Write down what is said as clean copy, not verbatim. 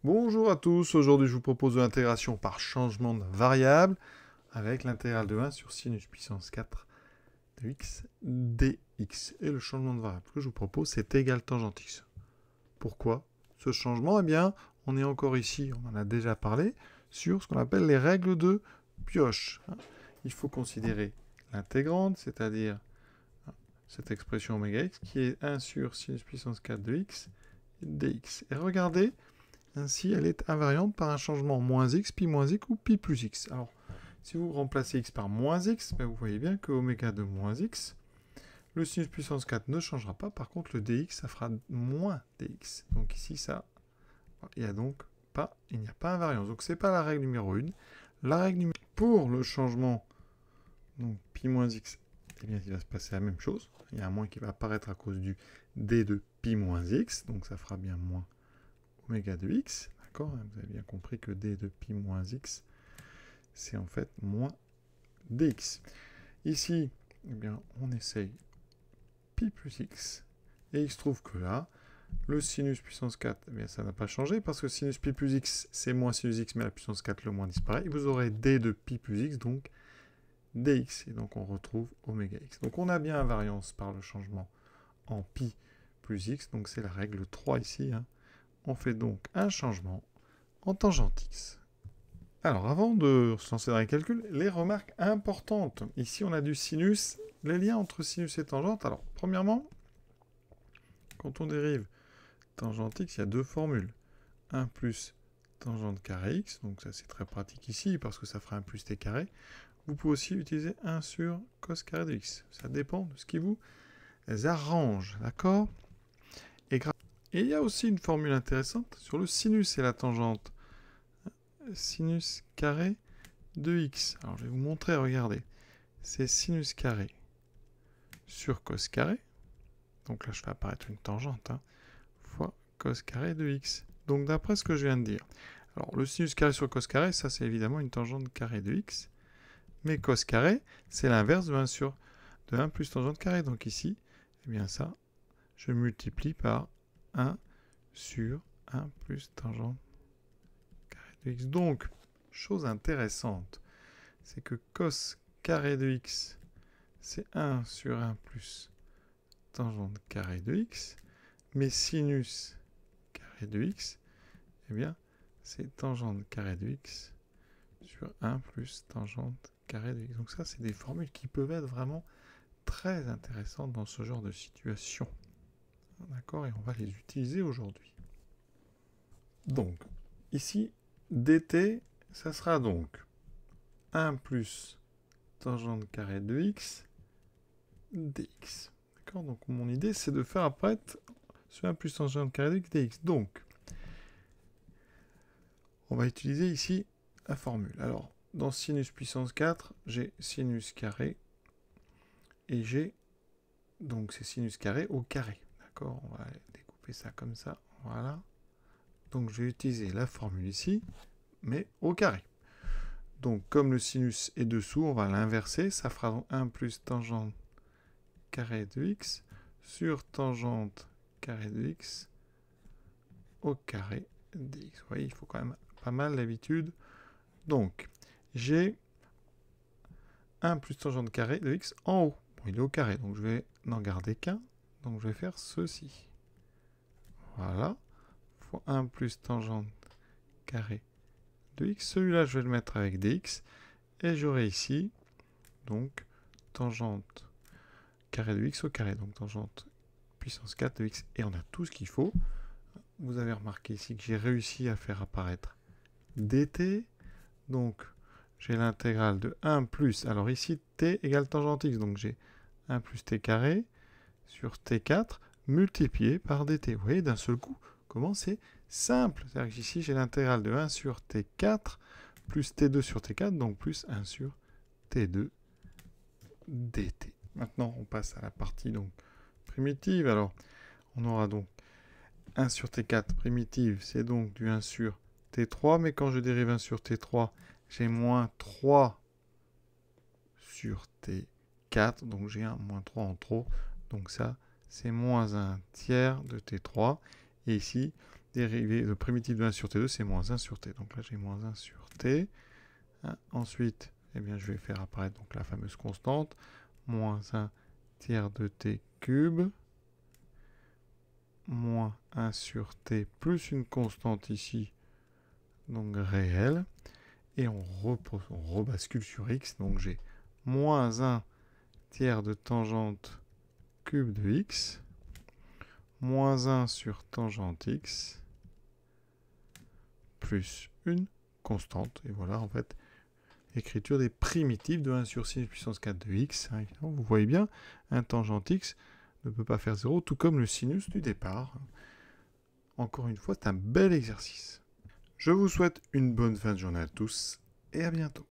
Bonjour à tous, aujourd'hui je vous propose de l'intégration par changement de variable avec l'intégrale de 1 sur sinus puissance 4 de x dx. Et le changement de variable que je vous propose c'est égal tangente x. Pourquoi ce changement? Eh bien, on est encore ici, on en a déjà parlé, sur ce qu'on appelle les règles de pioche. Il faut considérer l'intégrante, c'est-à-dire cette expression oméga x qui est 1 sur sinus puissance 4 de x dx. Et regardez, ainsi, elle est invariante par un changement moins x, pi moins x ou pi plus x. Alors, si vous remplacez x par moins x, ben vous voyez bien que oméga de moins x, le sinus puissance 4 ne changera pas. Par contre, le dx, ça fera moins dx. Donc ici, ça, il n'y a donc pas, il n'y a pas invariance. Donc, ce n'est pas la règle numéro 1. La règle numéro pour le changement, donc pi moins x, eh bien, il va se passer la même chose. Il y a un moins qui va apparaître à cause du d de pi moins x. Donc, ça fera bien moins oméga de x. D'accord, vous avez bien compris que d de pi moins x, c'est en fait moins dx. Ici, eh bien, on essaye pi plus x. Et il se trouve que là, le sinus puissance 4, eh bien, ça n'a pas changé parce que sinus pi plus x, c'est moins sinus x, mais la puissance 4, le moins disparaît. Et vous aurez d de pi plus x, donc dx. Et donc, on retrouve oméga x. Donc, on a bien invariance par le changement en pi plus x. Donc, c'est la règle 3 ici. On fait donc un changement en tangente x. Alors, avant de se lancer dans les calculs, les remarques importantes. Ici, on a du sinus, les liens entre sinus et tangente. Alors, premièrement, quand on dérive tangente x, il y a deux formules. 1 plus tangente carré x, donc ça c'est très pratique ici, parce que ça fera 1 plus t carré. Vous pouvez aussi utiliser 1 sur cos carré de x. Ça dépend de ce qui vous arrange, d'accord? Et il y a aussi une formule intéressante sur le sinus et la tangente. Sinus carré de x. Alors je vais vous montrer, regardez. C'est sinus carré sur cos carré. Donc là je fais apparaître une tangente, fois cos carré de x. Donc d'après ce que je viens de dire. Alors le sinus carré sur cos carré, ça c'est évidemment une tangente carré de x. Mais cos carré, c'est l'inverse de 1 plus tangente carré. Donc ici, eh bien ça, je multiplie par 1 sur 1 plus tangente carré de x. Donc, chose intéressante, c'est que cos carré de x, c'est 1 sur 1 plus tangente carré de x, mais sinus carré de x, eh bien, c'est tangente carré de x sur 1 plus tangente carré de x. Donc ça, c'est des formules qui peuvent être vraiment très intéressantes dans ce genre de situation. D'accord? Et on va les utiliser aujourd'hui. Donc, ici, dt, ça sera donc 1 plus tangente carré de x dx. D'accord? Donc mon idée, c'est de faire apparaître sur 1 plus tangente carré de x dx. Donc, on va utiliser ici la formule. Alors, dans sinus puissance 4, j'ai sinus carré et j'ai donc c'est sinus carré au carré. D'accord? On va découper ça comme ça. Voilà. Donc je vais utiliser la formule ici, mais au carré. Donc comme le sinus est dessous, on va l'inverser. Ça fera donc 1 plus tangente carré de x sur tangente carré de x au carré dx. Vous voyez, il faut quand même pas mal d'habitude. Donc, j'ai 1 plus tangente carré de x en haut. Bon, il est au carré, donc je vais n'en garder qu'un. Donc je vais faire ceci. Voilà. Fois 1 plus tangente carré de x. Celui-là, je vais le mettre avec dx. Et j'aurai ici, donc, tangente carré de x au carré. Donc tangente puissance 4 de x. Et on a tout ce qu'il faut. Vous avez remarqué ici que j'ai réussi à faire apparaître dt. Donc, j'ai l'intégrale de 1 plus, alors ici, t égale tangente x. Donc, j'ai 1 plus t carré sur t4 multiplié par dt. Vous voyez, d'un seul coup, comment c'est simple. C'est-à-dire qu'ici, j'ai l'intégrale de 1 sur t4 plus t2 sur t4, donc plus 1 sur t2 dt. Maintenant, on passe à la partie donc primitive. Alors, on aura donc 1 sur t4 primitive, c'est donc du 1 sur t3, mais quand je dérive 1 sur t3, j'ai moins 3 sur t4, donc j'ai un moins 3 en trop, donc ça, c'est moins 1 tiers de t3, et ici, dérivée, le primitif de 1 sur t2, c'est moins 1 sur t. Donc là, j'ai moins 1 sur t. Ensuite, eh bien, je vais faire apparaître donc, la fameuse constante, moins 1 tiers de t cube, moins 1 sur t, plus une constante ici, donc réelle. Et on rebascule sur x, donc j'ai moins 1 tiers de tangente cube de x, moins 1 sur tangente x, plus une constante. Et voilà, en fait, l'écriture des primitifs de 1 sur sinus puissance 4 de x. Vous voyez bien, un tangente x ne peut pas faire 0, tout comme le sinus du départ. Encore une fois, c'est un bel exercice. Je vous souhaite une bonne fin de journée à tous et à bientôt.